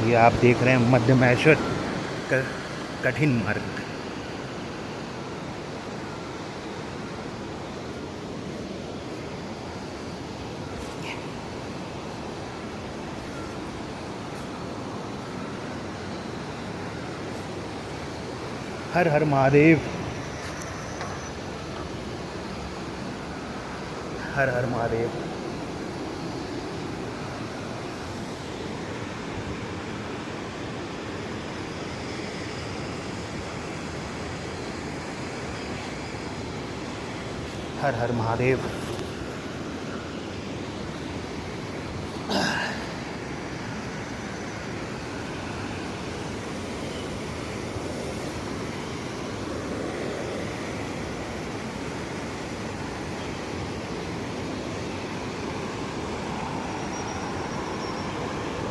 ये आप देख रहे हैं मध्यमेश्वर कठिन मार्ग। हर हर महादेव, हर हर महादेव। हर हर महादेव।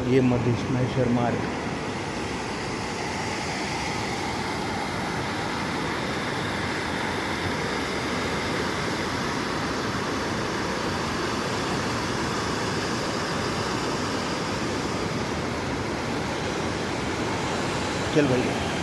ये मध्यमेश्वर मार्ग। चल भैया।